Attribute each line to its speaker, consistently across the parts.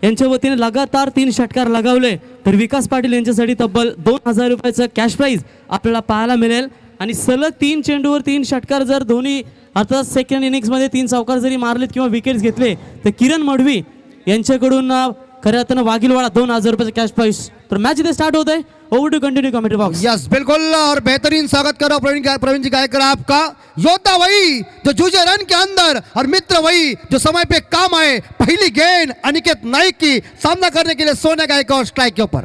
Speaker 1: यांच्या वतीने लगातार 3 षटकार लगावले तर विकास पाटील यांच्यासाठी तब्बल 2000 रुपयाचं कॅश प्राइज आपल्याला पाहायला मिळेल। आणि सलग 3 चेंडूवर 3 षटकार जर दोन्ही अर्थात सेकंड इनिंग्समध्ये 3 चौकार जरी मारलेत किंवा विकेट्स घेतले तर किरण मडवी यांच्याकडून खऱ्या अर्थानं वाघिलवाडा 2000 रुपये कैश प्राइस। तो मैच इधर स्टार्ट होता है, over to continue commentary box.
Speaker 2: Yes बिल्कुल, और बेहतरीन स्वागत करो प्रवीण जी गायकर आपका। योद्धा वही जो जूझे रन के अंदर और मित्र वही जो समय पे काम आए। पहली गेंद अनिकेत नाइक की सामना करने के लिए सोने गायकवाड़ स्ट्राइक के ऊपर।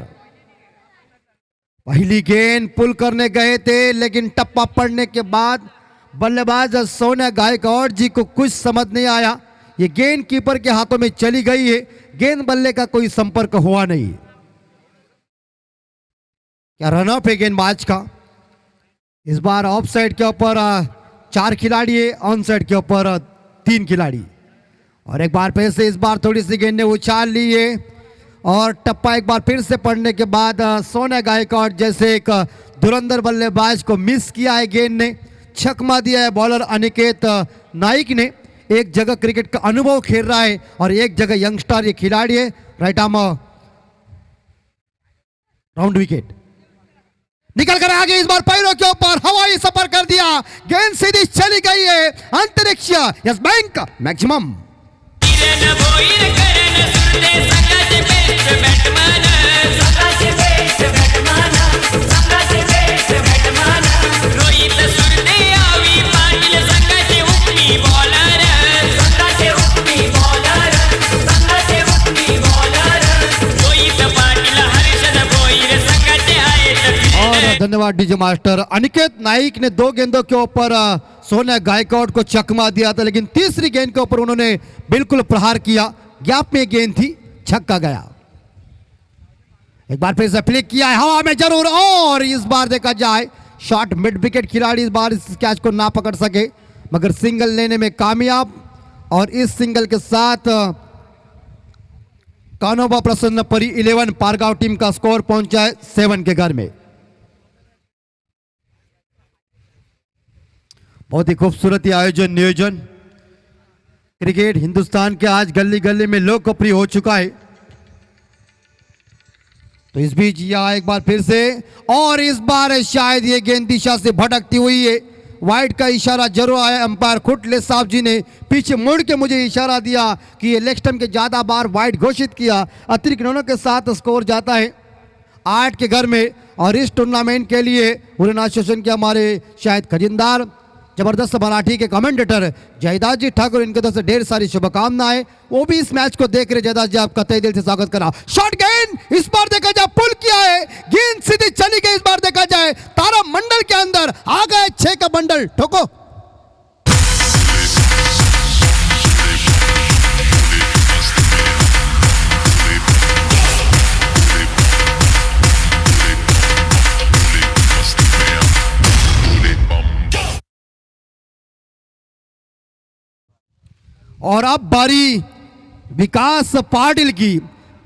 Speaker 2: पहली गेंद पुल करने गए थे लेकिन टप्पा पड़ने के बाद बल्लेबाज सोने गायकवाड़ जी को कुछ समझ नहीं आया। ये गेंद कीपर के हाथों में चली गई है, गेंद बल्ले का कोई संपर्क हुआ नहीं। क्या रनअप है गेंदबाज का। इस बार ऑफ साइड के ऊपर 4 खिलाड़ी है, ऑन साइड के ऊपर 3 खिलाड़ी। और एक बार फिर से इस बार थोड़ी सी गेंद ने उछाल ली है और टप्पा एक बार फिर से पड़ने के बाद सोने गायकवाड़ जैसे एक धुरंधर बल्लेबाज को मिस किया है। गेंद ने छक्का दिया है बॉलर अनिकेत नाइक ने। एक जगह क्रिकेट का अनुभव खेल रहा है और एक जगह यंगस्टर ये खिलाड़ी है। राइट आर्म राउंड विकेट निकल कर आगे, इस बार पैरों के ऊपर हवाई सफर कर दिया, गेंद सीधी चली गई है अंतरिक्ष। Yes bank maximum. धन्यवाद डीजे मास्टर। अनिकेत नाइक ने 2 गेंदों के ऊपर सोने गायकवाड़ को चकमा दिया था, लेकिन तीसरी गेंद के ऊपर उन्होंने बिल्कुल प्रहार किया। गैप में गेंद थी, छक्का गया। एक बार फिर से फ्लिक किया है हवा में जरूर, और इस बार देखा जाए शॉट मिड विकेट खिलाड़ी इस बार इस कैच को ना पकड़ सके मगर सिंगल लेने में कामयाब। और इस सिंगल के साथ कानोबा प्रसन्न परी 11 पारगांव टीम का स्कोर पहुंचा है 7 के घर में। बहुत ही खूबसूरत आयोजन नियोजन। क्रिकेट हिंदुस्तान के आज गली गली में लोकप्रिय हो चुका है। तो इस बीच यह एक बार फिर से, और इस बार शायद ये गेंद दिशा से भटकती हुई है। वाइड का इशारा जरूर आया, अंपायर खुटले साहब जी ने पीछे मुड़ के मुझे इशारा दिया कि ये लेग स्टंप के ज्यादा बार वाइड घोषित किया। अतिरिक्त रनों के साथ स्कोर जाता है 8 के घर में। और इस टूर्नामेंट के लिए वुलन एसोसिएशन के हमारे शायद खजिनदार जबरदस्त मराठी के कमेंटेटर जयदास जी ठाकुर, इनके तरफ से ढेर सारी शुभकामनाएं। वो भी इस मैच को देख रहे। जयदास जी आपका तहे दिल से स्वागत करा। शॉट गेंद इस बार देखा जाए पुल किया है, गेंद सीधी चली गई। इस बार देखा जाए तारा मंडल के अंदर आ गए 6 का बंडल। ठोको। और अब बारी विकास पाटिल की।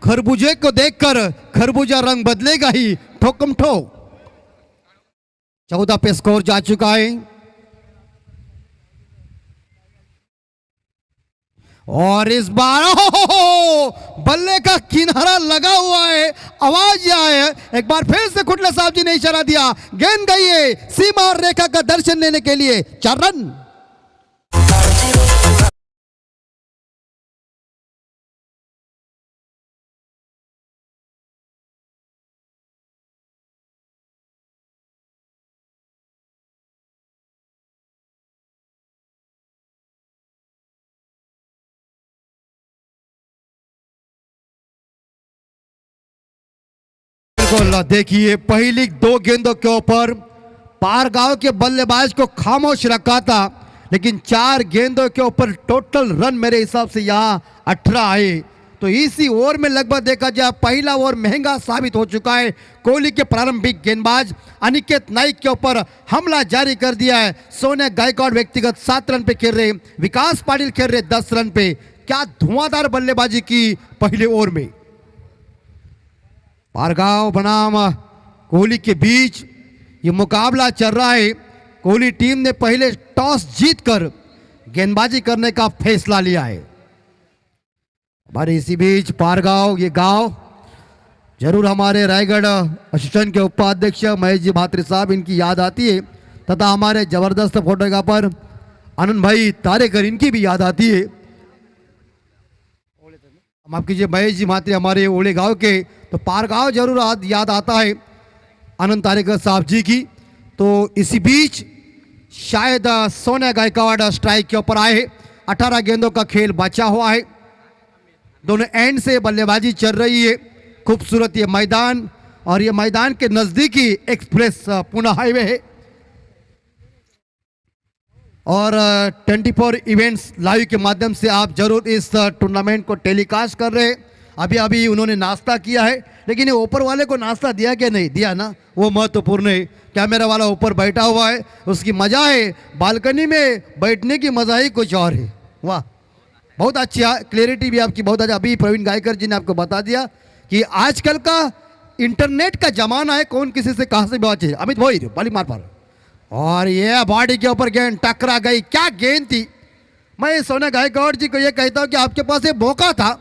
Speaker 2: खरबूजे को देखकर खरबूजा रंग बदलेगा ही, ठोकम ठोक। 14 पे स्कोर जा चुका है। और इस बार बल्ले का किनारा लगा हुआ है, आवाज आया है। एक बार फिर से खुटले साहब जी ने इशारा दिया, गेंद गई है सीमा और रेखा का दर्शन लेने के लिए। 4 रन। देखिए पहली 2 गेंदों के ऊपर पारगांव के बल्लेबाज को खामोश रखा था, लेकिन 4 गेंदों के ऊपर टोटल रन मेरे हिसाब से यहाँ 18 आए। तो इसी ओवर में लगभग देखा जाए पहला ओवर महंगा साबित हो चुका है। कोहली के प्रारंभिक गेंदबाज अनिकेत नाइक के ऊपर हमला जारी कर दिया है। सोने गायकवाड़ व्यक्तिगत 7 रन पे खेल रहे, विकास पाटिल खेल रहे 10 रन पे। क्या धुआंधार बल्लेबाजी की पहले ओवर में। पारगांव बनाम कोहली के बीच ये मुकाबला चल रहा है। कोहली टीम ने पहले टॉस जीतकर गेंदबाजी करने का फैसला लिया है हमारे इसी बीच पारगांव ये गांव जरूर हमारे रायगढ़ एसोसिएशन के उपाध्यक्ष महेश जी भात्री साहब इनकी याद आती है, तथा हमारे जबरदस्त फोटोग्राफर आनंद भाई तारेकर इनकी भी याद आती है। माफ कीजिए, महेश जी भात्री हमारे ओले गांव के, तो पारगांव जरूर याद आता है आनंद तारेकर साहब जी की। तो इसी बीच शायद सोनिया गायकवाड़ स्ट्राइक के ऊपर आए हैं। 18 गेंदों का खेल बचा हुआ है, दोनों एंड से बल्लेबाजी चल रही है। खूबसूरत ये मैदान, और ये मैदान के नजदीकी एक्सप्रेस पुणे हाईवे है, और 24 इवेंट्स लाइव के माध्यम से आप जरूर इस टूर्नामेंट को टेलीकास्ट कर रहे हैं। अभी अभी उन्होंने नाश्ता किया है, लेकिन ये ऊपर वाले को नाश्ता दिया क्या नहीं दिया ना, वो महत्वपूर्ण है। कैमरा वाला ऊपर बैठा हुआ है, उसकी मजा है, बालकनी में बैठने की मजा ही कुछ और है। वाह, बहुत अच्छी क्लियरिटी भी आपकी बहुत अच्छा। अभी प्रवीण गायकर जी ने आपको बता दिया कि आजकल का इंटरनेट का जमाना है, कौन किसी से कहां से बात है। अमित भाई बाली मार पार, और ये बॉडी के ऊपर गेंद टकरा गई, क्या गेंद थी। मैं सोनिया गायकवाड़ जी को ये कहता हूं कि आपके पास एक मौका था,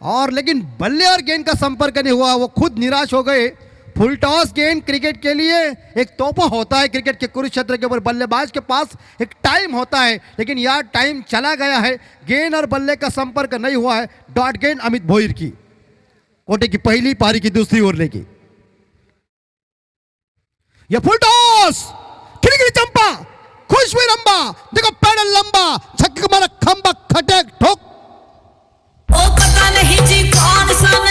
Speaker 2: और लेकिन बल्ले और गेंद का संपर्क नहीं हुआ, वो खुद निराश हो गए। फुल टॉस गेंद क्रिकेट के लिए एक तोहफा होता है, क्रिकेट के कुरुक्षेत्र के ऊपर बल्लेबाज के पास एक टाइम होता है, लेकिन यार टाइम चला गया है, गेंद और बल्ले का संपर्क नहीं हुआ है। डॉट गेंद अमित भोईर की, कोटे की पहली पारी की दूसरी ओर लेगी। यह फुल टॉस खिलखिली चंपा, खुश हुई रंबा, देखो पैडल लंबा, छक्के मारा खंबा, खटक ठोक।
Speaker 3: ओ पता नहीं जी कौन सा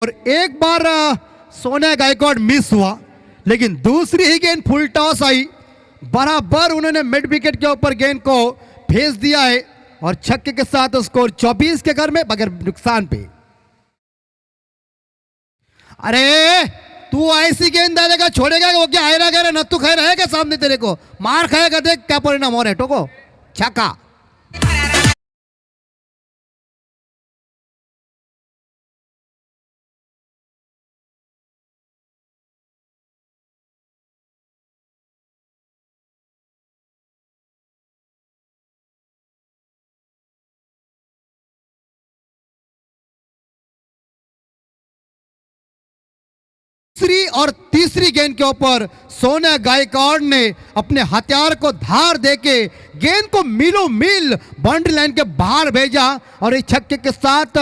Speaker 2: और एक बार सोनिया गायकवाड़ मिस हुआ, लेकिन दूसरी ही गेंद फुल टॉस आई, बराबर उन्होंने मिड विकेट के ऊपर गेंद को भेज दिया है, और छक्के के साथ स्कोर 24 के घर में बगैर नुकसान पे। अरे तू ऐसी गेंद डालेगा छोड़ेगा वो क्या आयरा गहरा नत्थु खाए रहेगा सामने तेरे को, मार खाएगा, देख क्या परिणाम हो रहा है। टोको छक्का। दूसरी और तीसरी गेंद के ऊपर सोनिया गायकवाड़ ने अपने हथियार को धार देके गेंद को मीलों मील बाउंड्री लाइन के बाहर भेजा, और इस छक्के के साथ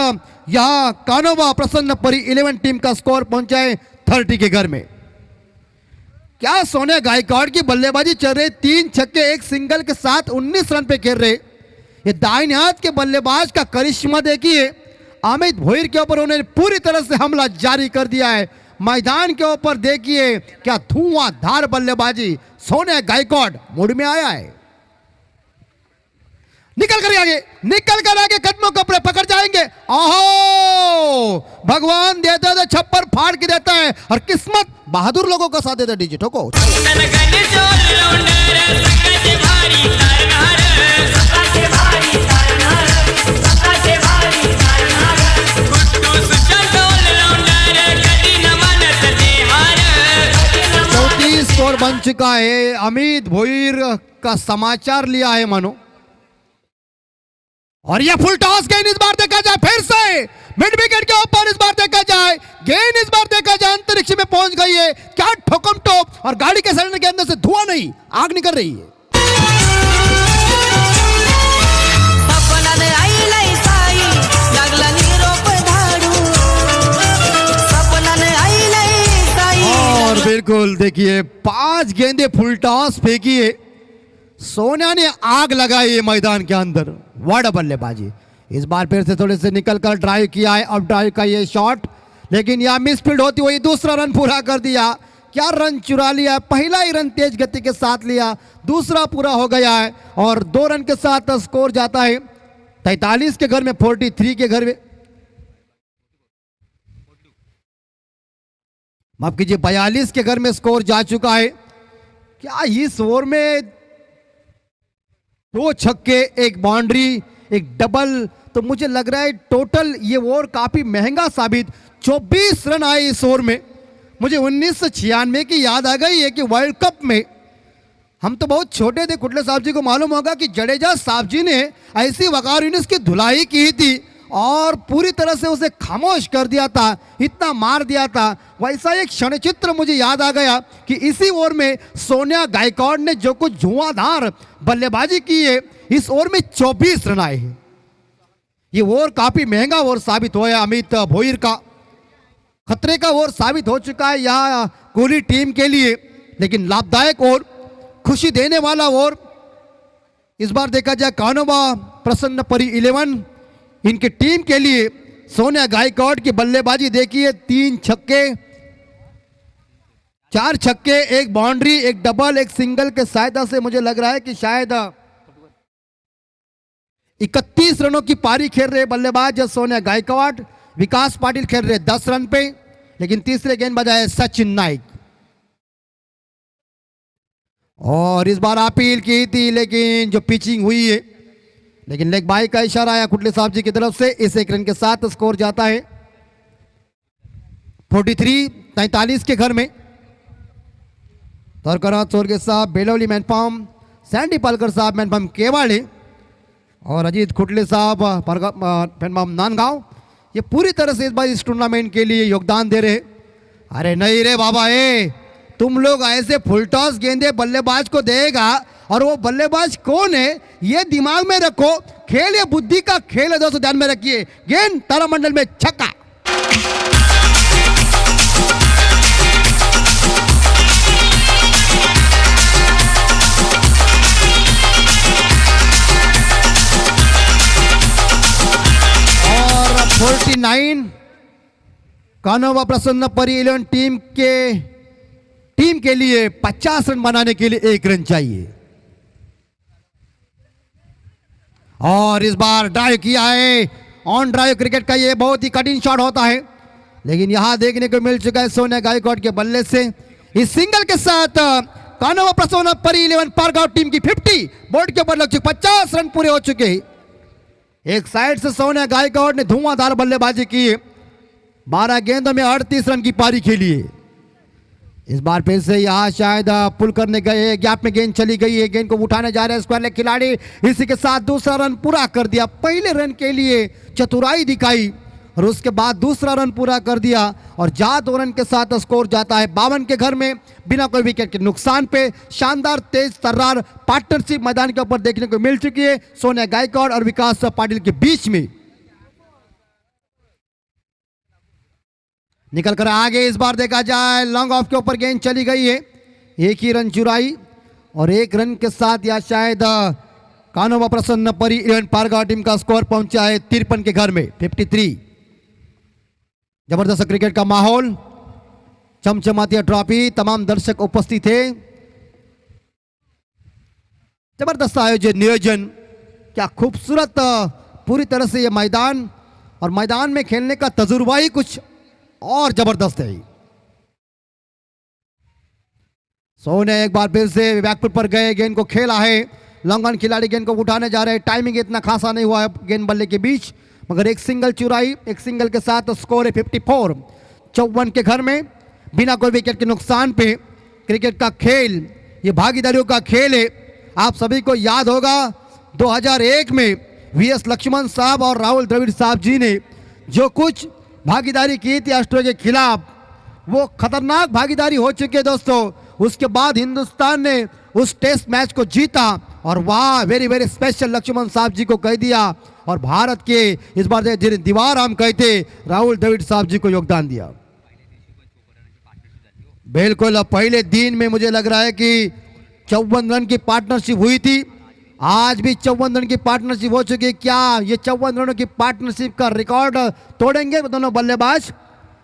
Speaker 2: यहां कानोबा प्रसन्नपुरी 11 टीम का स्कोर पहुंचाए 30 के घर में। क्या सोनिया गायकवाड़ की बल्लेबाजी चल रही, 3 छक्के एक सिंगल के साथ 19 रन पे खेल रहे। ये दाहिने हाथ के बल्लेबाज का करिश्मा देखिए, अमित भोईर के ऊपर उन्होंने पूरी तरह से हमला जारी कर दिया है। मैदान के ऊपर देखिए क्या धुआंधार बल्लेबाजी, सोनिया गायकवाड़ मूड में आया है। निकल कर आगे कदमों को अपने पकड़ जाएंगे। ओहो, भगवान देता है छप्पर फाड़ के देता है, और किस्मत बहादुर लोगों का साथ देता है। डीजे ठोको। स्कोर बन चुका है, अमित भोईर का समाचार लिया है मानो, और यह फुल टॉस गेंद इस बार देखा जाए फिर से मिड विकेट के ऊपर, इस बार देखा जाए गेंद, इस बार देखा जाए अंतरिक्ष में पहुंच गई है। क्या ठोकम टोप, और गाड़ी के सिलेंडर के अंदर से धुआं नहीं आग निकल रही है। और बिल्कुल देखिए 5 गेंदे फुल टॉस फेंकी है, सोनिया ने आग लगाई है मैदान के अंदर। वाड़ा बल्लेबाजी, इस बार फिर से थोड़े से निकल कर ड्राइव किया है, अब ड्राइव का ये शॉट, लेकिन यह मिसफील्ड होती हुई दूसरा रन पूरा कर दिया। क्या रन चुरा लिया, पहला ही रन तेज गति के साथ लिया, दूसरा पूरा हो गया है, और 2 रन के साथ स्कोर जाता है 43 के घर में 43 के घर में, माफ कीजिए 42 के घर में स्कोर जा चुका है। क्या इस ओवर में 2 छक्के, 1 बाउंड्री, 1 डबल। तो मुझे लग रहा है टोटल ये ओवर काफी महंगा साबित। 24 रन आए इस ओवर में। मुझे 1996 की याद आ गई है कि वर्ल्ड कप में हम तो बहुत छोटे थे, कुटले साहब जी को मालूम होगा कि जडेजा साहब जी ने ऐसी वकार यूनिस की धुलाई की थी और पूरी तरह से उसे खामोश कर दिया था, इतना मार दिया था। वैसा एक क्षण चित्र मुझे याद आ गया कि इसी ओवर में सोनिया गायकवाड़ ने जो कुछ धुआंधार बल्लेबाजी की है, इस ओवर में 24 रन आए हैं। ये ओवर काफी महंगा ओवर साबित हुआ है अमित भोईर का। खतरे का ओवर साबित हो चुका है यहाँ कोहली टीम के लिए, लेकिन लाभदायक ओवर, खुशी देने वाला ओवर। इस बार देखा जाए कानोबा प्रसन्न परी 11 इनकी टीम के लिए सोनिया गायकवाड़ की बल्लेबाजी देखिए। 3 छक्के, 4 छक्के, 1 बाउंड्री, 1 डबल, 1 सिंगल के सहायता से मुझे लग रहा है कि शायद 31 रनों की पारी खेल रहे बल्लेबाज सोनिया गायकवाड़। विकास पाटिल खेल रहे 10 रन पे, लेकिन तीसरे गेंदबाज आए सचिन नाइक। और इस बार अपील की थी लेकिन जो पिचिंग हुई है, लेकिन लेग बाई का इशारा आया कुटले साहब जी की तरफ से। इस 1 रन के साथ स्कोर जाता है 43 के घर में। तरकनाथ सोरगे साहब, बेलवली मैनपाम, सैंडी पालकर साहब मैनपाम केवाड़े और अजीत खुटले साहब मैनपाम नांदगांव, ये पूरी तरह से इस बार इस टूर्नामेंट के लिए योगदान दे रहे। अरे नहीं रे बाबा, तुम लोग ऐसे फुल टॉस गेंदे बल्लेबाज को देगा और वो बल्लेबाज कौन है ये दिमाग में रखो। खेल ये बुद्धि का खेल है दोस्तों, ध्यान में रखिए। गेंद तारामंडल में छक्का। और 49 कानोबा प्रसन्न परी 11 टीम के लिए 50 रन बनाने के लिए 1 रन चाहिए। और इस बार ड्राइव किया है। ऑन ड्राइव क्रिकेट का ये बहुत ही कठिन शॉट होता है, लेकिन यहां देखने को मिल चुका है सोनिया गायकवाड़ के बल्ले से। इस सिंगल के साथ कानोबा प्रसन्न परी 11 पारगांव टीम की 50 बोर्ड के ऊपर लग चुके, 50 रन पूरे हो चुके हैं। एक साइड से सोनिया गायकवाड़ ने धुआंधार बल्लेबाजी की है। 12 गेंदों में 38 रन की पारी खेली है। इस बार फिर से यहाँ शायद पुल करने गए, गैप में गेंद चली गई है, गेंद को उठाने जा रहे हैं स्क्वायर लेग खिलाड़ी। इसी के साथ दूसरा रन पूरा कर दिया। पहले रन के लिए चतुराई दिखाई और उसके बाद दूसरा रन पूरा कर दिया और 2 रन के साथ स्कोर जाता है 52 के घर में बिना कोई विकेट के नुकसान पे। शानदार तेज तर्रार पार्टनरशिप मैदान के ऊपर देखने को मिल चुकी है सोनिया गायकवाड़ और विकास पाटिल के बीच में। निकल कर आगे इस बार देखा जाए लॉन्ग ऑफ के ऊपर गेंद चली गई है। 1 ही रन चुराई और 1 रन के साथ या शायद कानोबा प्रसन्न परी 11 पारगांव टीम का स्कोर पहुंचा है 53 के घर में 53। जबरदस्त क्रिकेट का माहौल, चमचमाती ट्रॉफी, तमाम दर्शक उपस्थित थे। जबरदस्त आयोजन, नियोजन, क्या खूबसूरत पूरी तरह से ये मैदान और मैदान में खेलने का तजुर्बा ही कुछ और जबरदस्त है। सोने एक बार फिर से बैकफुट पर गए, गेंद को खेला है। लॉन्ग ऑन खिलाड़ी गेंद को उठाने जा रहे हैं। टाइमिंग इतना खासा नहीं हुआ है गेंद बल्ले के बीच, मगर 1 सिंगल चुराई। 1 सिंगल के साथ स्कोर है 54। 54 के घर में बिना कोई विकेट के नुकसान पे। क्रिकेट का खेल ये भागीदारियों का खेल है। आप सभी को याद होगा 2001 में वीएस लक्ष्मण साहब और राहुल द्रविड़ साहब जी ने जो कुछ भागीदारी की थी ऑस्ट्रेलिया के खिलाफ, वो खतरनाक भागीदारी हो चुकी है दोस्तों। उसके बाद हिंदुस्तान ने उस टेस्ट मैच को जीता और वाह, वेरी वेरी स्पेशल लक्ष्मण साहब जी को कह दिया और भारत के इस बार जिन्हें दीवार हम कहते राहुल द्रविड़ साहब जी को योगदान दिया। बिल्कुल, पहले दिन में मुझे लग रहा है कि 54 रन की पार्टनरशिप हुई थी। आज भी 54 रन की पार्टनरशिप हो चुकी है। क्या ये 54 रनों की पार्टनरशिप का रिकॉर्ड तोड़ेंगे दोनों बल्लेबाज?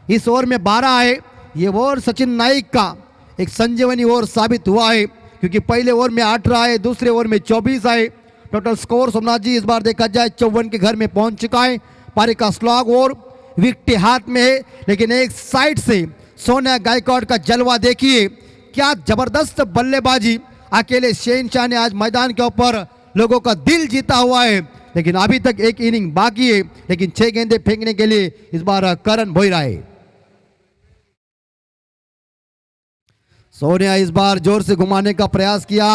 Speaker 2: इस ओवर में 12 आए। ये ओवर सचिन नाइक का एक संजीवनी ओवर साबित हुआ है, क्योंकि पहले ओवर में 18 आए, दूसरे ओवर में 24 आए। टोटल स्कोर सोमनाथ जी इस बार देखा जाए 54 के घर में पहुंच चुका है। पारी का स्लॉग ओवर विकेट हाथ में है, लेकिन एक साइड से सोनिया गायकवाड़ का जलवा देखिए, क्या जबरदस्त बल्लेबाजी अकेले शहनशाह ने आज मैदान के ऊपर लोगों का दिल जीता हुआ है, लेकिन अभी तक एक इनिंग बाकी है। लेकिन 6 गेंदें फेंकने के लिए इस बार करण भोईरा है। सोनिया इस बार जोर से घुमाने का प्रयास किया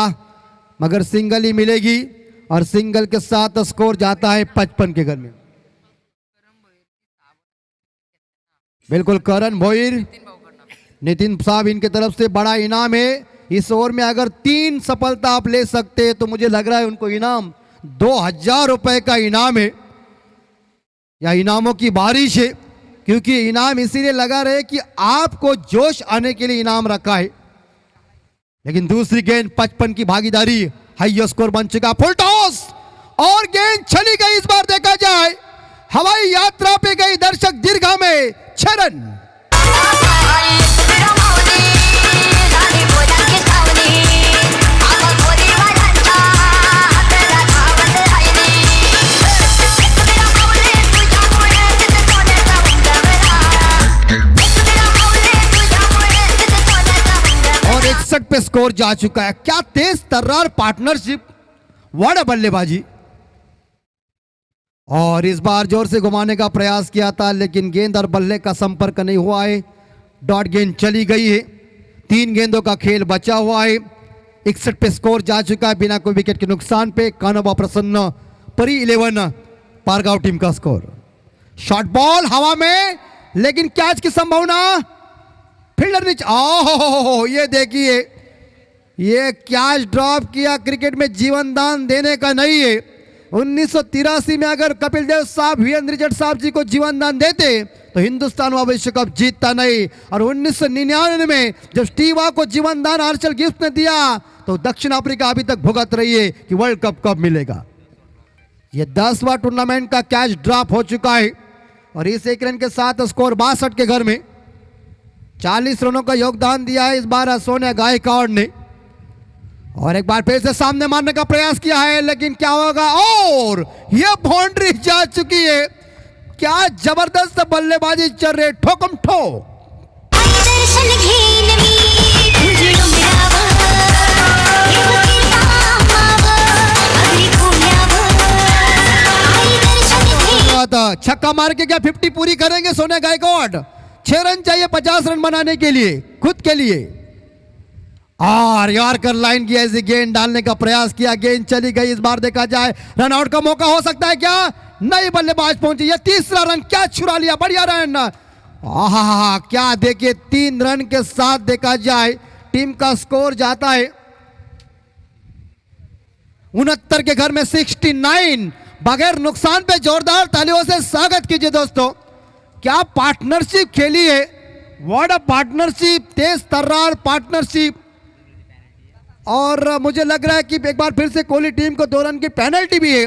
Speaker 2: मगर सिंगल ही मिलेगी और सिंगल के साथ स्कोर जाता है 55 के घर में। बिल्कुल करण भोईर, नितिन साहब इनके तरफ से बड़ा इनाम है। इस ओवर में अगर 3 सफलता आप ले सकते हैं तो मुझे लग रहा है उनको इनाम 2000 रुपए का इनाम है या इनामों की बारिश है, क्योंकि इनाम इसीलिए लगा रहे कि आपको जोश आने के लिए इनाम रखा है। लेकिन दूसरी गेंद 55 की भागीदारी, हाई स्कोर बन चुका, फुल टॉस और गेंद चली गई। इस बार देखा जाए हवाई यात्रा पे गई दर्शक दीर्घा में 6 रन। और 61 पे स्कोर जा चुका है। क्या तेज तर्रार पार्टनरशिप, व्हाट अ बल्लेबाजी। और इस बार जोर से घुमाने का प्रयास किया था लेकिन गेंद और बल्ले का संपर्क नहीं हुआ है। डॉट गेंद चली गई है। 3 गेंदों का खेल बचा हुआ है। 61 पे स्कोर जा चुका है बिना कोई विकेट के नुकसान पे। कानोबा प्रसन्न, परी 11, पारगांव टीम का स्कोर। शॉर्ट बॉल हवा में, लेकिन कैच की संभावना, फील्डर नीचे। ओहो, ये देखिए, ये कैच ड्रॉप किया। क्रिकेट में जीवन दान देने का नहीं है। 1983 में अगर कपिल देव साहब, वीरेंद्र रिचर्ड साहब जी को जीवन दान देते तो हिंदुस्तान वह विश्व कप जीतता नहीं। और 1999 में जब स्टीव वॉ को जीवन दान आर्चर गिफ्ट ने दिया तो दक्षिण अफ्रीका अभी तक भुगत रही है कि वर्ल्ड कप कब मिलेगा। ये 10वां टूर्नामेंट का कैच ड्रॉप हो चुका है और इस 1 रन के साथ स्कोर 62 के घर में। 40 रनों का योगदान दिया है इस बार सोनिया गायकवाड़ ने। और एक बार फिर से सामने मारने का प्रयास किया है, लेकिन क्या होगा, और ये बाउंड्री जा चुकी है। क्या जबरदस्त बल्लेबाजी चल रही, ठोकम ठो। छक्का मार के क्या 50 पूरी करेंगे सोनिया गायकवाड़? 6 रन चाहिए 50 रन बनाने के लिए, खुद के लिए। और यॉर्कर लाइन की ऐसी गेंद डालने का प्रयास किया, गेंद चली गई। इस बार देखा जाए रन आउट का मौका हो सकता है क्या? नहीं, बल्लेबाज पहुंची। ये 3रा रन, क्या छुड़ा लिया, बढ़िया रन। आहा, क्या देखिए, 3 रन के साथ देखा जाए टीम का स्कोर जाता है 69 के घर में 69। बगैर नुकसान पे जोरदार तालियों से स्वागत कीजिए दोस्तों। क्या पार्टनरशिप खेली है, व्हाट अ पार्टनरशिप, तेज तर्रार पार्टनरशिप। और मुझे लग रहा है कि एक बार फिर से कोहली टीम को 2 रन की पेनल्टी भी है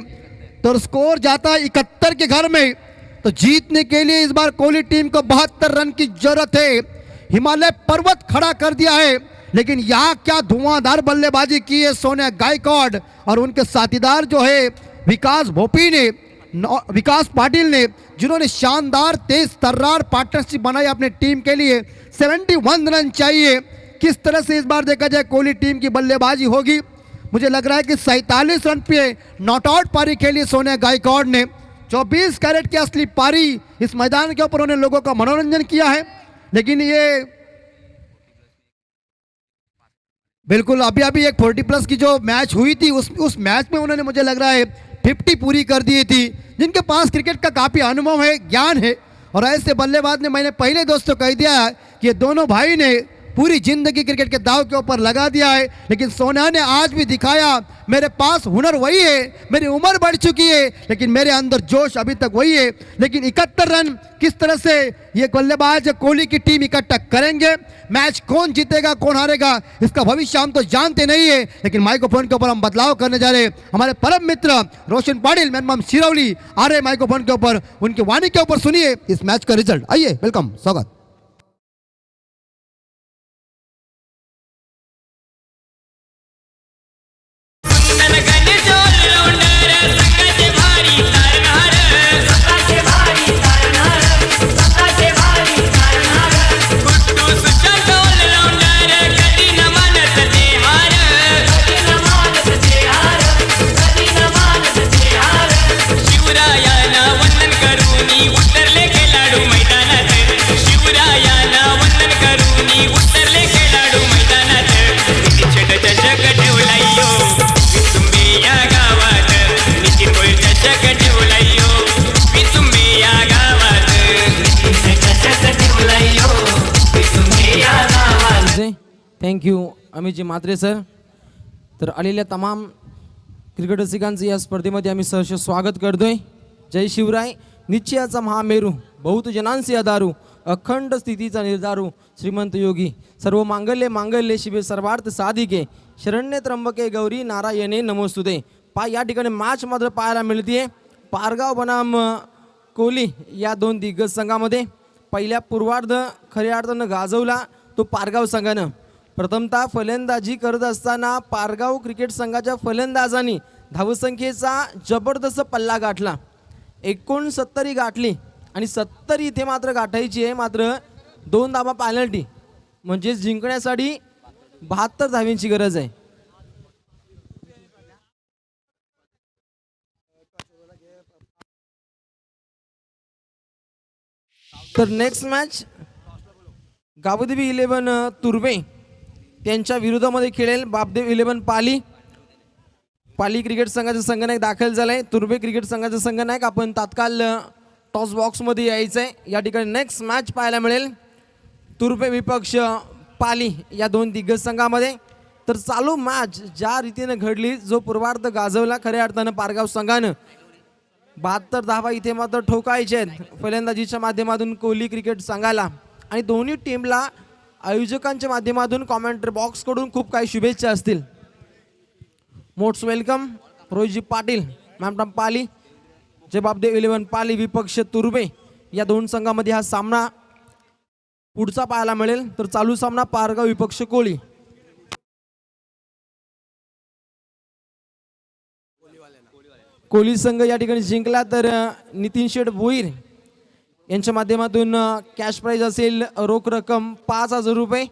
Speaker 2: तो स्कोर जाता है 71 के घर में। तो जीतने के लिए इस बार कोहली टीम को 72 रन की जरूरत है। हिमालय पर्वत खड़ा कर दिया है, लेकिन यहाँ क्या धुआंधार बल्लेबाजी की है सोनिया गायकवाड़ और उनके साथीदार जो है विकास भोपी ने, विकास पाटिल ने, जिन्होंने शानदार तेज तर्रार पार्टनरशिप बनाई अपने टीम के लिए। 71 रन चाहिए। किस तरह से इस बार देखा जाए कोहली टीम की बल्लेबाजी होगी? मुझे लग रहा है कि 47 रन पे नॉट आउट पारी खेली सोनिया गायकवाड़ ने। 24 कैरेट की असली पारी इस मैदान के ऊपर उन्होंने लोगों का मनोरंजन किया है। लेकिन ये बिल्कुल अभी एक 40+ की जो मैच हुई थी उस मैच में उन्होंने, मुझे लग रहा है 50 पूरी कर दी थी। जिनके पास क्रिकेट का काफी अनुभव है, ज्ञान है, और ऐसे बल्लेबाज ने, मैंने पहले दोस्तों कह दिया है कि ये दोनों भाई ने पूरी जिंदगी क्रिकेट के दाव के ऊपर लगा दिया है। लेकिन सोनिया ने आज भी दिखाया, मेरे पास हुनर वही है, मेरी उम्र बढ़ चुकी है लेकिन मेरे अंदर जोश अभी तक वही है। लेकिन 71 रन किस तरह से ये बल्लेबाज कोहली की टीम इकट्ठा करेंगे, मैच कौन जीतेगा कौन हारेगा इसका भविष्य हम तो जानते नहीं है। लेकिन माइक्रोफोन के ऊपर हम बदलाव करने जा रहे हैं। हमारे परम मित्र रोशन पाटिल, मैनमाम सिरौली आ रहे माइक्रोफोन के ऊपर, उनकी वाणी के ऊपर सुनिए इस मैच का रिजल्ट। आइए, वेलकम, स्वागत।
Speaker 4: Thank you अमितजी Mhatre sir. तर आलेल्या तमाम क्रिकेट रसिकांचं या स्पर्धेमध्ये आम्ही सहर्ष स्वागत करतोय. जय शिवराय. निश्चयाचा महामेरू बहुत जनांसी आधारू अखंड स्थितीचा निर्धारू श्रीमंत योगी सर्व मांगल्ये मांगल्ये शिवे सर्वार्थ साधिके शरण्य त्र्यंबके गौरी नारायणे नमोस्तुते. या ठिकाणी मॅच मात्र पाहायला मिळते. पारगाव बनाम कोहली या दोन दिग्गज संघामध्ये पहिल्या पूर्वार्ध खऱ्या अर्थानं गाजवला तो पारगाव संघानं. प्रथमतः फलंदाजी करत असताना पारगाव क्रिकेट संघाच्या फलंदाजांनी धावसंख्येचा जबरदस्त पल्ला गाठला. 69 गाठली आणि 70 इथे मात्र गाठायची आहे. मात्र 2 धावा पेनल्टी म्हणजे जिंकण्यासाठी 72 धावांची गरज आहे. तर नेक्स्ट मॅच गावदेवी 11 तुर्वे त्यांच्या विरोधामध्ये खेळेल बापदेव 11 पाली. पाली क्रिकेट संघाचा संघनायक दाखल झालाय. तुर्वे क्रिकेट संघाचा संघनायक आपण तात्काळ टॉस बॉक्समध्ये यायचं आहे. या ठिकाणी नेक्स्ट मॅच पाहायला मिळेल तुर्वे विपक्ष पाली या दोन दिग्गज संघामध्ये. तर चालू मॅच ज्या रीतीने घडली, जो पूर्वार्ध गाजवला खऱ्या अर्थानं पारगाव संघानं 72 धावा इथे मात्र ठोकायचे आहेत फलंदाजीच्या माध्यमातून कोहली क्रिकेट संघाला. आणि दोन्ही टीमला आयोजकांच्या माध्यमातून कॉमेंट्री बॉक्सकडून खूप काही शुभेच्छा असतील. मोस्ट वेलकम रोहितजी पाटील मॅमटम पाली. जबाबदेव 11 पाली विपक्ष तुर्वे या दोन संघामध्ये हा सामना पुढचा पाहायला मिळेल. तर चालू सामना पारगाव विपक्ष कोहली. कोहली संघ या ठिकाणी जिंकला तर नितीन शेठ भोईर यांच्या माध्यमातून कॅश प्राइज असेल रोख रक्कम 5,000 रुपये.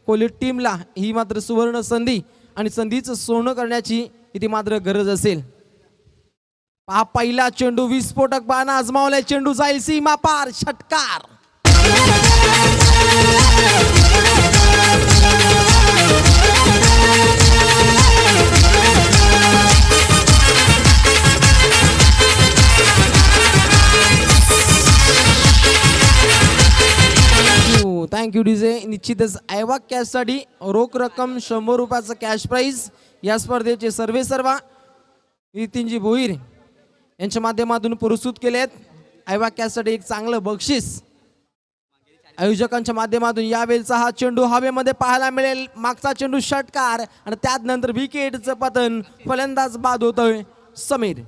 Speaker 4: कोहली टीमला ही मात्र सुवर्ण संधी आणि संधीचं सोनं करण्याची इथे मात्र गरज असेल. हा पहिला चेंडू विस्फोटक बाणा आजमावलाय. चेंडू जाईल सीमा पार. षटकार. Thank you DJ. निश्चितच ऐवाक कॅशसाठी रोख रक्कम 100 रुपयाचं कॅश प्राइज या स्पर्धेचे सर्वेसर्वा नितीनजी भोईर यांच्या माध्यमातून पुरस्कृत केलेत. ऐवाक कॅशसाठी एक चांगलं बक्षीस आयोजकांच्या माध्यमातून. यावेळेचा हा चेंडू हवेमध्ये पाहायला मिळेल. मागचा चेंडू षटकार आणि त्यात नंतर विकेटचं पतन. फलंदाज बाद होतोय समीर.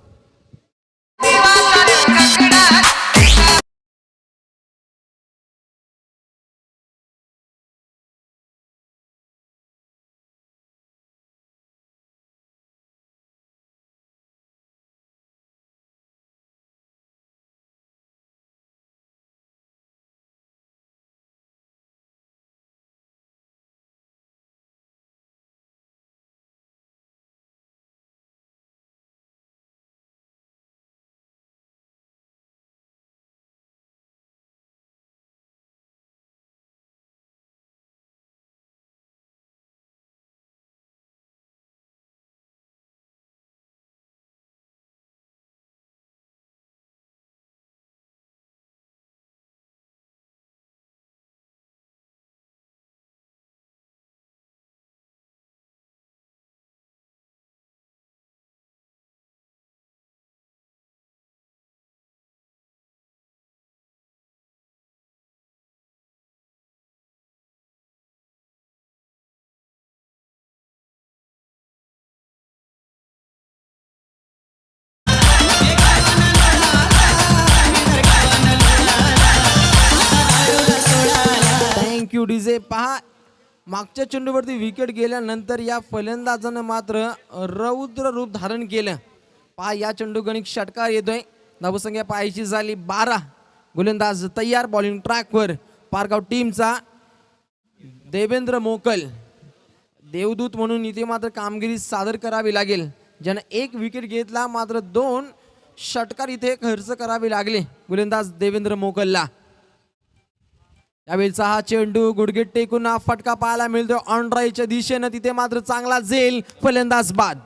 Speaker 4: Thank you DJ. पहा मागच्या चेंडूवरती विकेट गेल्यानंतर या फलंदाजानं मात्र रौद्र रूप धारण केलं. पहा या चेंडू गणित षटकार येतोय. धावसंख्या पाहायची झाली 12. गोलंदाज तयार. बॉलिंग ट्रॅकवर पारगाव टीमचा देवेंद्र मोकल. देवदूत म्हणून इथे मात्र कामगिरी सादर करावी लागेल. ज्यानं 1 विकेट घेतला मात्र 2 षटकार इथे खर्च करावे लागले गोलंदाज देवेंद्र मोकलला. यावेळेचा हा चेंडू गुडघे टेकून फटका पाहायला मिळतो ऑन ड्राईव्हच्या दिशेनं. तिथे मात्र चांगला झेल. फलंदाज बाद.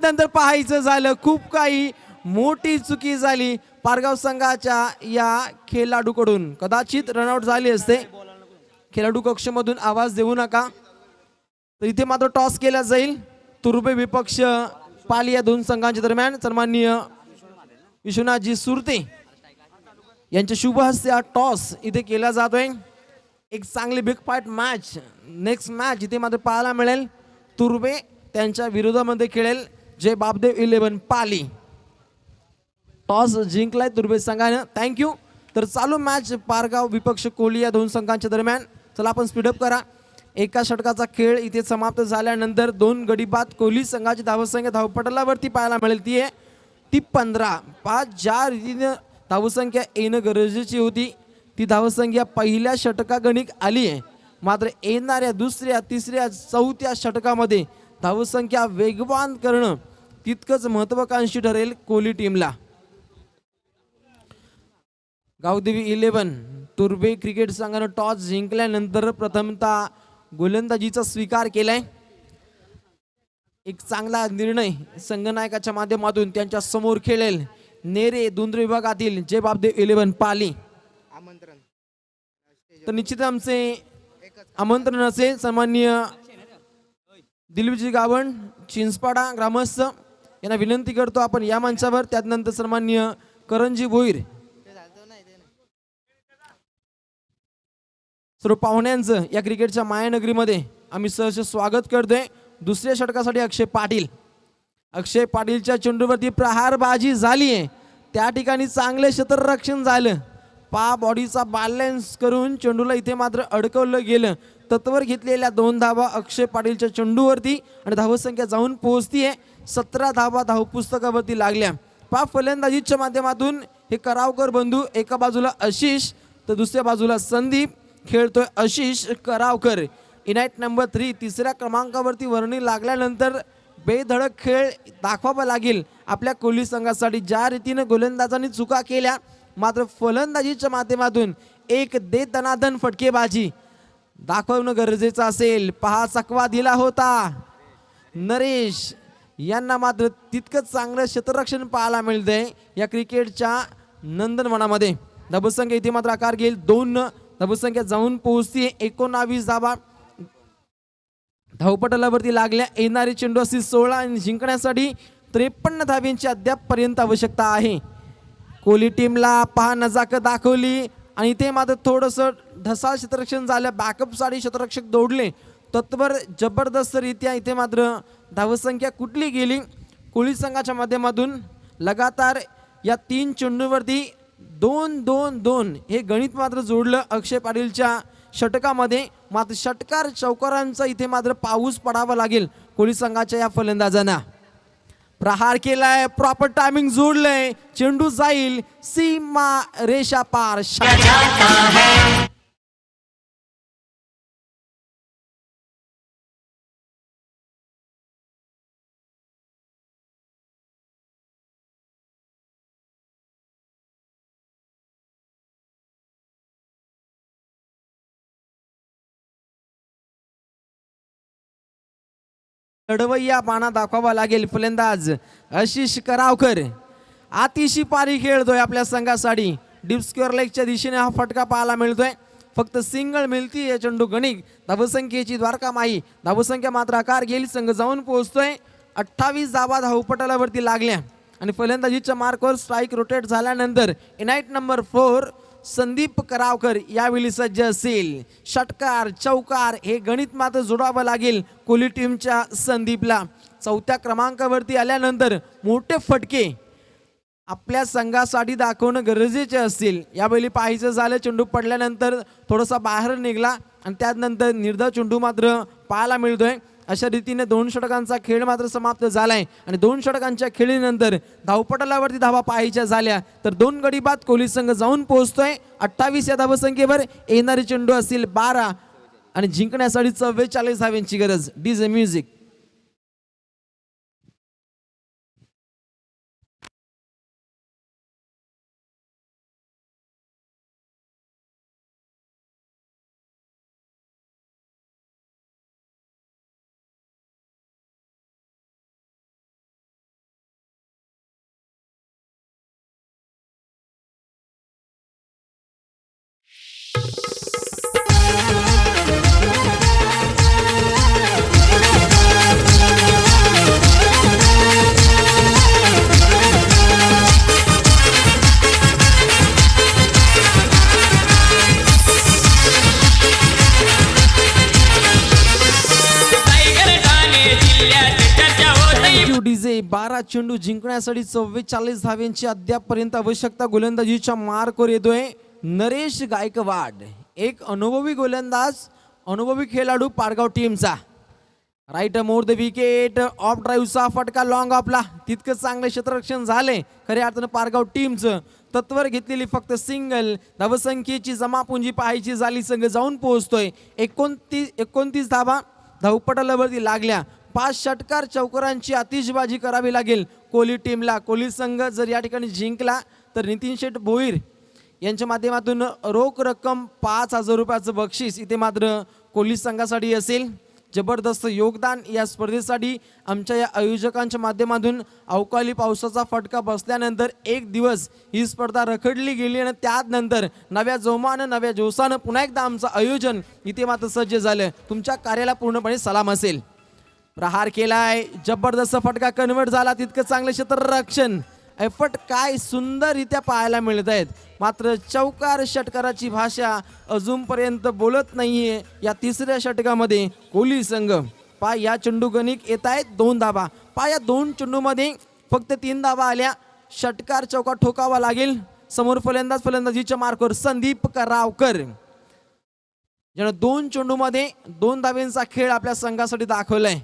Speaker 4: नंतर पाहायचं झालं खूप काही मोठी चुकी झाली पारगाव संघाच्या या खेळाडूकडून. कदाचित रनआउट झाली असते. खेळाडू कक्षमधून आवाज देऊ नका. तर इथे मात्र टॉस केला जाईल. तुर्बे विपक्ष पाली या दोन संघांच्या दरम्यान सन्माननीय विश्वनाथजी सुरते यांच्या शुभ हस्ते हा टॉस इथे केला जातोय. एक चांगली big fight match next match इथे मात्र पाहायला मिळेल. तुर्बे त्यांच्या विरोधामध्ये खेळेल जय बापदेव 11 पाली. टॉस जिंकलाय तुर्बे संघानं. थँक्यू. तर चालू मॅच पारगाव विपक्ष कोहली या दोन संघांच्या दरम्यान. चला आपण स्पीडअप करा. एका षटकाचा खेळ इथे समाप्त झाल्यानंतर 2 गडी बाद कोहली संघाची धावसंख्या धावपटलावरती पाहायला मिळेल ती 15. 5 ज्या रीतीने धावसंख्या येणं गरजेची होती ती धावसंख्या पहिल्या षटकागणिक आली आहे. मात्र येणाऱ्या दुसऱ्या तिसऱ्या चौथ्या षटकामध्ये धावसंख्या वेगवान करणं तितकंच महत्वाकांक्षी ठरेल कोहली टीमला. गावदेवी 11 तुर्बे क्रिकेट संघानं टॉस जिंकल्यानंतर प्रथमतः गोलंदाजीचा स्वीकार केलाय. एक चांगला निर्णय संघनायकाच्या माध्यमातून त्यांच्या समोर खेळेल नेरे दुंद्र विभागातील जय बापदेव 11 पाली. तर निश्चित आमचे आमंत्रण असेल सन्माननीय दिलीपजी गावण चिंचपाडा ग्रामस्थ यांना विनंती करतो आपण या मंचावर. त्यानंतर सन्माननीय करणजी भोईर सर्व पाहुण्यांचं या क्रिकेटच्या मायानगरीमध्ये आम्ही सहर्ष स्वागत करतोय. दुसऱ्या षटकासाठी अक्षय पाटीलच्या चेंडूवरती प्रहारबाजी झाली आहे. त्या ठिकाणी चांगले क्षेत्ररक्षण झालं. बॉडीचा बॅलन्स करून चेंडूला इथे मात्र अडकवलं गेलं. तत्वर घेतलेल्या 2 धावा अक्षय पाटीलच्या चेंडूवरती आणि धावसंख्या जाऊन पोहोचतीये 17 धावा धावपुस्तकावरती लागल्या. फलंदाजीच्या माध्यमातून हे करावकर बंधू एका बाजूला आशिष तर दुसऱ्या बाजूला संदीप खेळतोय. आशिष करावकर इनाईट नंबर 3 तिसऱ्या क्रमांकावरती वर्णी लागल्यानंतर बेधडक खेळ दाखवावा लागेल आपल्या कोहली संघासाठी. ज्या रीतीने गोलंदाजांनी चुका केल्या मात्र फलंदाजीच्या माध्यमातून एक दनादन फटकेबाजी दाखवणं गरजेचं असेल. पहा चकवा दिला होता नरेश यांना मात्र तितकंच चांगलं क्षेत्ररक्षण पाहायला मिळतंय या क्रिकेटच्या नंदनवनामध्ये. धावसंख्या इथे मात्र आकार घेईल 2. धावसंख्या जाऊन पोहोचते 19 धावा धावपटलावरती लागल्या. येणारी चेंडू असतील 16 आणि जिंकण्यासाठी 53 धाब्यांची अद्याप पर्यंत आवश्यकता आहे. कोहली टीमला पहा नजाकत दाखवली आणि इथे मात्र थोडंसं ढसाळ क्षेत्ररक्षण झालं. बॅकअपसाठी क्षेत्ररक्षक दौडले. तत्वर जबरदस्तरित्या इथे मात्र धावसंख्या कुठली गेली. कोहली संघाच्या माध्यमातून लगातार या 3 चेंडूवरती 2-2-2 हे गणित मात्र जोडलं अक्षय पाटीलच्या षटकामध्ये. मात्र षटकार चौकारांचा इथे मात्र पाऊस पडावा लागेल कोहली संघाच्या या फलंदाजांना. प्रहार केलाय प्रॉपर टायमिंग जोडलंय चेंडू जाईल सीमा रेषा पार. लढवय्या पाना दाखवावा लागेल फलंदाज आशिष करावकर. अतिशय पारी खेळतोय आपल्या संघासाठी. डीप स्क्वेअर लेगच्या दिशेने हा फटका पाहायला मिळतोय. फक्त सिंगल मिळती या चेंडू गणिक धावसंख्येची द्वारका माई. धावसंख्या मात्र आकार घेईल. संघ जाऊन पोहोचतोय 28 धावा धावपटलावरती लागल्या आणि फलंदाजीच्या मार्कवर स्ट्राईक रोटेट झाल्यानंतर इनाईट नंबर 4 संदीप करावकर यावेळी सज्ज असेल. षटकार चौकार हे गणित मात्र जोडावं लागेल कोहली टीमच्या संदीपला. 4थ्या क्रमांकावरती आल्यानंतर मोठे फटके आपल्या संघासाठी दाखवणं गरजेचे असतील. यावेळी पाहायचं झालं चेंडू पडल्यानंतर थोडासा बाहेर निघाला आणि त्यानंतर निर्धाव चेंडू मात्र पाहायला मिळतोय. अशा रीतीने 2 षटकांचा खेळ मात्र समाप्त झालाय आणि 2 षटकांच्या खेळीनंतर धावपटलावरती धावा पाहायच्या झाल्या तर 2 गडी बाद कोहली संघ जाऊन पोहोचतोय 28 या धावसंख्येवर. येणारी चेंडू असतील 12 आणि जिंकण्यासाठी 44 धाव्यांची गरज. DJ music. 12 चेंडू जिंकण्यासाठी 44 धाव्यांची अद्यापपर्यंत आवश्यकता. गोलंदाजीच्या मार्कवर येतोय नरेश गायकवाड, एक अनुभवी गोलंदाज, अनुभवी खेळाडू पारगाव टीमचा. Right over the wicket, off ड्राईव्हचा फटका लॉंग ऑफला, तितकं चांगलं क्षेत्ररक्षण झालंय. खऱ्या अर्थानं पारगाव टीमचं तत्वर घेतलेली फक्त सिंगल. धावसंख्येची जमापुंजी पाहायची झाली, संघ जाऊन पोहोचतोय 29 धावा धावपटलावरती लागल्या. 5 षटकार चौकारांची आतिषबाजी करावी लागेल कोहली टीमला. कोहली संघ जर या ठिकाणी जिंकला तर नितीन शेठ भोईर यांच्या माध्यमातून रोख रक्कम 5,000 रुपयाचं बक्षीस इथे मात्र कोहली संघासाठी असेल. जबरदस्त योगदान या स्पर्धेसाठी आमच्या या आयोजकांच्या माध्यमातून. अवकाळी पावसाचा फटका बसल्यानंतर एक दिवस ही स्पर्धा रखडली गेली आणि त्यानंतर नव्या जोमानं नव्या जोशानं पुन्हा एकदा आमचं आयोजन इथे मात्र सज्ज झालं. तुमच्या कार्याला पूर्णपणे सलाम असेल. प्रहार केलाय, जबरदस्त फटका कन्वर्ट झाला, तितकं चांगलं क्षेत्ररक्षण. एफर्ट काय सुंदररित्या पाहायला मिळत आहेत. मात्र चौकार षटकाराची भाषा अजूनपर्यंत बोलत नाहीये या तिसऱ्या षटकामध्ये कोहली संघ. या चेंडू गणिक येत आहेत 2 धावा. या 2 चेंडूमध्ये फक्त 3 धावा आल्या. षटकार चौका ठोकावा लागेल. समोर फलंदाजीच्या मार्कवर संदीप करावकर, ज्यानं 2 चेंडूमध्ये 2 धाव्यांचा खेळ आपल्या संघासाठी दाखवलाय.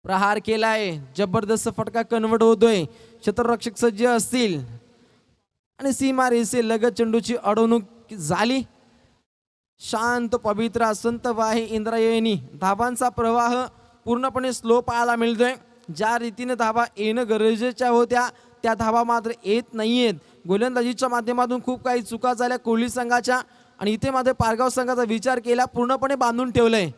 Speaker 4: प्रहार केलाय, जबरदस्त फटका कन्वर्ट होतोय. क्षेत्ररक्षक सज्ज असतील आणि सीमा रेषे लगत चेंडूची अडवणूक झाली. शांत पवित्र संतवाही इंद्रायणी धावांचा प्रवाह पूर्णपणे स्लो पाहायला मिळतोय. ज्या रीतीने धावा येणं गरजेच्या होत्या त्या धावा मात्र येत नाहीयेत. गोलंदाजीच्या माध्यमातून खूप काही चुका झाल्या कोहली संघाच्या आणि इथे मात्र पारगाव संघाचा विचार केला, पूर्णपणे बांधून ठेवलंय.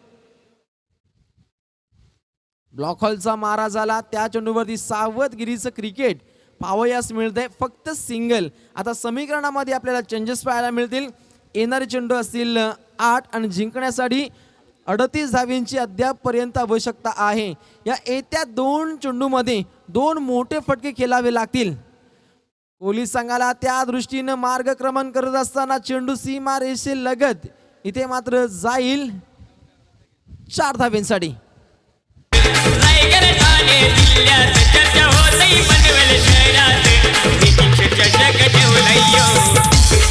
Speaker 4: ब्लॉक हॉलचा मारा झाला, त्या चेंडूवरती सावधगिरीचं क्रिकेट पाहावयास मिळतंय. फक्त सिंगल. आता समीकरणामध्ये आपल्याला चेंजेस पाहायला मिळतील. येणारे चेंडू असतील 8 आणि जिंकण्यासाठी 38 धाव्यांची अद्यापपर्यंत आवश्यकता आहे. या येत्या 2 चेंडूमध्ये 2 मोठे फटके खेळावे लागतील कोहली संघाला. त्या दृष्टीनं मार्गक्रमण करत असताना चेंडू सीमा रेषे लगत इथे मात्र जाईल 4 धाव्यांसाठी.
Speaker 5: रायगड ठाणे जिल्ह्यात चर्चा होतई पनवेल शहरात. नितीश चषक ठेवलंयो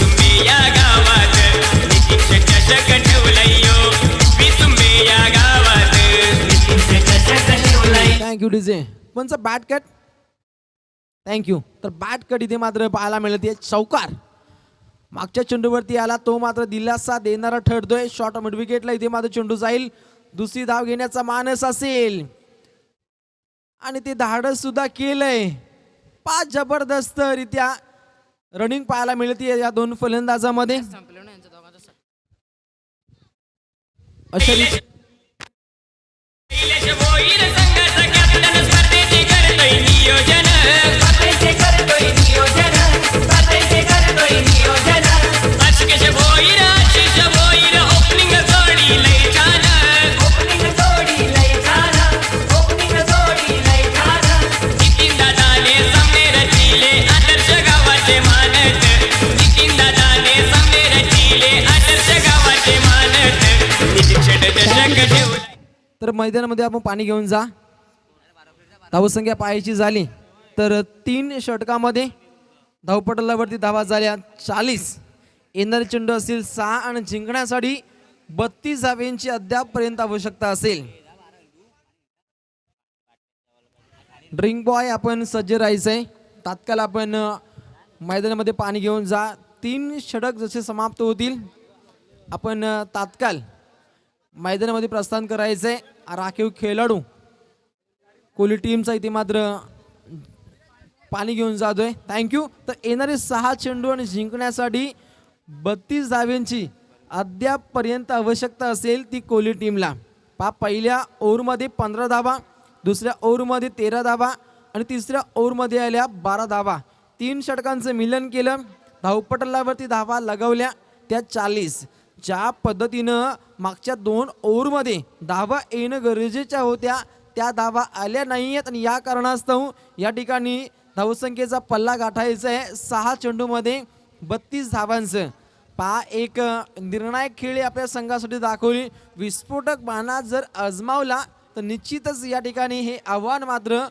Speaker 5: तुम्ही या गावात. नितीश चषक ठेवलंयो तुम्ही या गावात. नितीश चषक ठेवलंय.
Speaker 4: Thank you DJ. कोणचं बॅट कट, थँक्यू. तर बॅट कट इथे मात्र पाहायला मिळते. चौकार मागच्या चेंडूवरती आला, तो मात्र दिलासा देणारा ठरतोय. शॉर्ट मिड विकेटला इथे मात्र चेंडू जाईल. दुसरी धाव घेण्याचा मानस असेल आणि ते धाडस सुद्धा केलंय. 5 जबरदस्त रित्या रनिंग पाहायला मिळते या 2 फलंदाजामध्ये.
Speaker 5: शैलेश भोईर संघाचा कॅप्टन स्पर्धेचे करतोय नियोजन. आशिष भोईर, आशिष भोईर ओपनिंग जोडी लय छान. नितीन दादाने सामने रचिले आदर्श गावाचे मानत. नितीन दादाने सामने रचिले आदर्श गावाचे मानत. नितीन चषक ठेवला.
Speaker 4: तर मैदानामध्ये आपण पाणी घेऊन जा. धावसंख्या पाहायची झाली तर 3 षटकामध्ये धावपटलावरती धावा झाल्या 40. येणारे चेंडू असतील 6 आणि जिंकण्यासाठी 32 धाव्यांची अद्यापपर्यंत आवश्यकता असेल. ड्रिंक बॉय आपण सज्ज राहायचंय. तात्काळ आपण मैदानामध्ये पाणी घेऊन जा. 3 षटक जसे समाप्त होतील आपण तात्काळ मैदानामध्ये प्रस्थान करायचंय. राखीव खेळाडू कोहली टीमचा इथे मात्र पाणी घेऊन जातोय. थँक्यू. तर येणारे 6 चेंडू आणि जिंकण्यासाठी 32 धाव्यांची अद्यापपर्यंत आवश्यकता असेल ती कोहली टीमला. पहिल्या ओव्हरमध्ये 15 धावा, दुसऱ्या ओव्हरमध्ये 13 धावा आणि तिसऱ्या ओव्हरमध्ये आल्या 12 धावा. 3 षटकांचं मिलन केलं, धावपटलावरती धावा लगावल्या त्या 40. ज्या पद्धतीनं मागच्या 2 ओव्हरमध्ये धावा येणं गरजेच्या होत्या त्या धावा आल्या नाही आहेत आणि या कारणास्तव या ठिकाणी धावसंख्येचा पल्ला गाठायचा आहे 6 चेंडूमध्ये 32 धावांचं. एक निर्णायक खेळी आपल्या संघासाठी दाखवली. विस्फोटक बाणा जर आजमावला तर निश्चितच या ठिकाणी हे आव्हान मात्र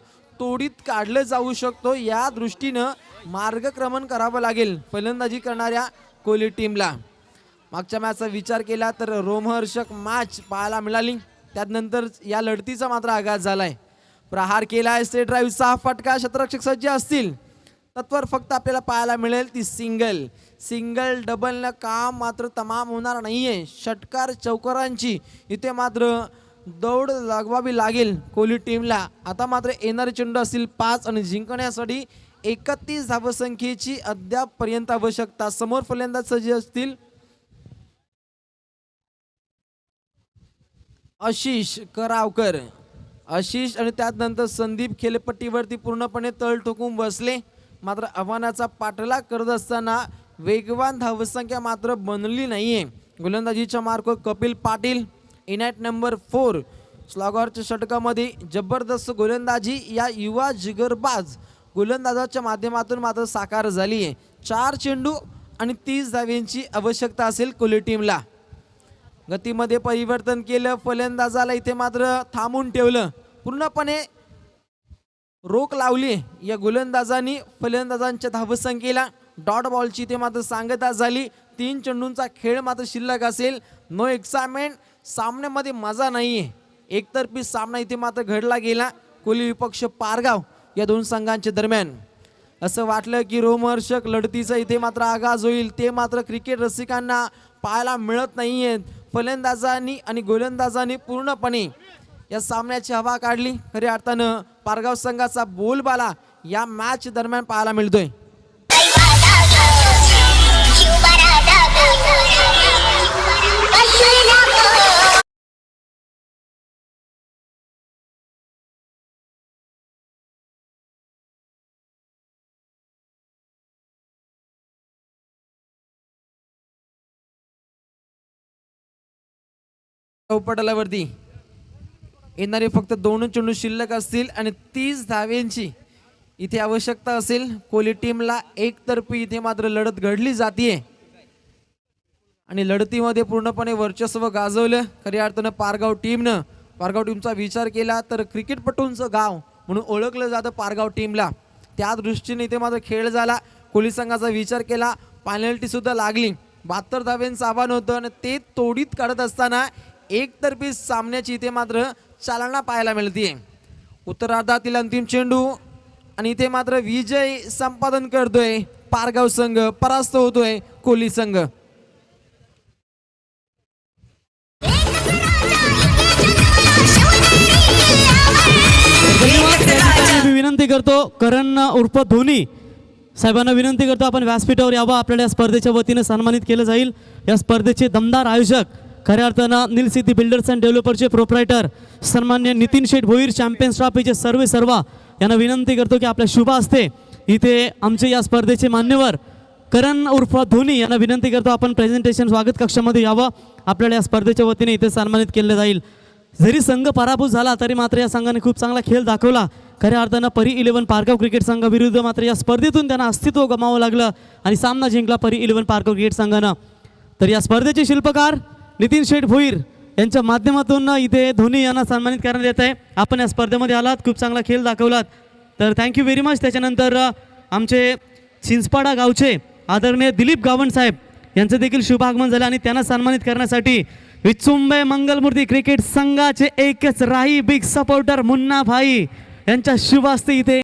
Speaker 4: तोडीत काढलं जाऊ शकतो, या दृष्टीनं मार्गक्रमण करावं लागेल फलंदाजी करणाऱ्या कोहली टीमला. मागच्या मॅचचा विचार केला तर रोमहर्षक मॅच पाहायला मिळाली, त्यानंतर या लढतीचा मात्र आघात झालाय. प्रहार केलाय, स्ट्रेट ड्राईव्हचा फटका, क्षेत्ररक्षक सज्ज असतील, तत्वर फक्त आपल्याला पाहायला मिळेल ती सिंगल डबलनं काम मात्र तमाम होणार नाहीये. षटकार चौकारांची इथे मात्र दौड लागवावी लागेल कोहली टीमला. आता मात्र येणारे चेंडू असतील 5 आणि जिंकण्यासाठी 31 धावसंख्येची अद्याप पर्यंत आवश्यकता. समोर फलंदाज सज्ज असतील आशिष करावकर, आशिष आणि त्यानंतर संदीप खेळपट्टीवरती पूर्णपणे तळ ठोकून बसले. मात्र आव्हानाचा पाठलाग करत असताना वेगवान धावसंख्या मात्र बनली नाहीये. गोलंदाजीच्या मार्कवर कपिल पाटील, इनॅट नंबर 4. स्लॉगरच्या षटकामध्ये जबरदस्त गोलंदाजी या युवा जिगरबाज गोलंदाजाच्या माध्यमातून मात्र साकार झाली आहे. 4 चेंडू आणि 30 धावेंची आवश्यकता असेल कोहली टीमला. गतीमध्ये परिवर्तन केलं, फलंदाजाला इथे मात्र थांबून ठेवलं, पूर्णपणे रोख लावली या गोलंदाजांनी फलंदाजांच्या धावसंख्येला. डॉट बॉलची इथे मात्र सांगता झाली. 3 चेंडूंचा खेळ मात्र शिल्लक असेल. नो एक्साइटमेंट, सामन्यामध्ये मजा नाहीये. एकतर्फी सामना इथे मात्र घडला गेला कोहली विपक्ष पारगाव या दोन संघांच्या दरम्यान. असं वाटलं की रोमहर्षक लढतीचा इथे मात्र आगाज होईल, ते मात्र क्रिकेट रसिकांना पाहायला मिळत नाहीये. फलंदाजांनी आणि गोलंदाजांनी पूर्णपणे या सामन्याची हवा काढली. खऱ्या अर्थानं पारगाव संघाचा बोलबाला या मॅच दरम्यान पाहायला मिळतोय. चौपटलावरती येणारे फक्त 2 चेंडू शिल्लक असतील आणि 30 धावेंची इथे आवश्यकता असेल कोहली टीमला. एकतर्फी इथे मात्र लढत घडली जातीये आणि लढतीमध्ये पूर्णपणे वर्चस्व गाजवलं खऱ्या अर्थानं पारगाव टीमनं. पारगाव टीमचा विचार केला तर क्रिकेटपटूंचं गाव म्हणून ओळखलं जातं पारगाव टीमला. त्या दृष्टीने इथे मात्र खेळ झाला. कोहली संघाचा विचार केला, पेनल्टी सुद्धा लागली. 72 धावेंचं आव्हान होतं आणि ते तोडीत काढत असताना एकतर्फी सामन्याची इथे मात्र चालना पाहायला मिळते. उत्तरार्धातील अंतिम चेंडू आणि इथे मात्र विजय संपादन करतोय पारगाव संघ, परास्त होतोय कोहली संघ.
Speaker 1: मी विनंती करतो करण उर्फ धोनी साहेबांना विनंती करतो आपण व्यासपीठावर यावं. आपल्याला या स्पर्धेच्या वतीनं सन्मानित केलं जाईल. या स्पर्धेचे दमदार आयोजक खऱ्या अर्थानं नील सिटी बिल्डर्स अँड डेव्हलपरचे प्रोप्रायटर सन्मान्य नितीन शेठ भोईर, चॅम्पियन्स ट्रॉफीचे सर्व यांना विनंती करतो की आपल्या शुभ हस्ते इथे आमचे या स्पर्धेचे मान्यवर करण उर्फ धोनी यांना विनंती करतो आपण प्रेझेंटेशन स्वागत कक्षामध्ये यावं. आपल्याला या स्पर्धेच्या वतीने इथे सन्मानित केलं जाईल. जरी संघ पराभूत झाला तरी मात्र या संघाने खूप चांगला खेळ दाखवला. खऱ्या अर्थानं परी 11 पारगाव क्रिकेट संघाविरुद्ध मात्र या स्पर्धेतून त्यांना अस्तित्व गमावं लागलं आणि सामना जिंकला परी 11 पारगाव क्रिकेट संघानं. तर या स्पर्धेचे शिल्पकार नितीन शेठ भोईर यांच्या माध्यमातून इथे धोनी यांना सन्मानित करण्यात येत आहे. आपण या स्पर्धेमध्ये आलात, खूप चांगला खेळ दाखवलात, तर थँक्यू व्हेरी मच. त्याच्यानंतर आमचे चिंचपाडा गावचे आदरणीय दिलीप गावंड साहेब यांचं देखील शुभ आगमन झालं आणि त्यांना सन्मानित करण्यासाठी विचुंबे मंगलमूर्ती क्रिकेट संघाचे एकच राही बिग सपोर्टर मुन्ना भाई यांच्या शुभ हस्ते इथे